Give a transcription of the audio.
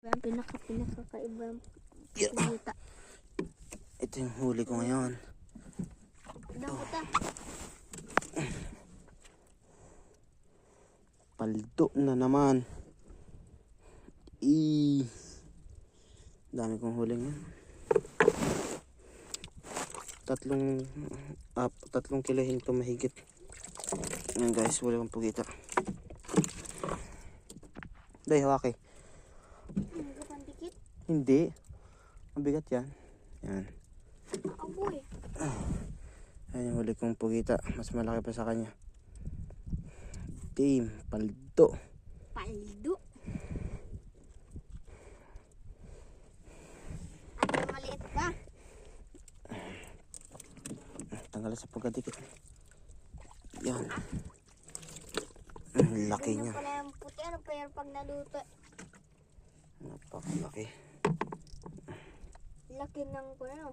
Ang pinakakaibang Yeah. puta. Ito yung huli ko ngayon. Ang puta. Paldo na naman. Dami kong huli ngayon. Tatlong kilohin to mahigit. Ayan guys, wala kong pugita. Day, hawaki. Hindi ka pandikit? Hindi. Mabigat yan. Yan. Aboy. Ayan yung huli kong pugita. Mas malaki pa sa kanya. Team, paldo. Paldo. Ano maliit pa? Tanggal sa pagkadikit. Yan. Ang laki Ganyan niya. pala yung puti. Ano pa yan pag naluto? Napakalaki. Laki ng ano.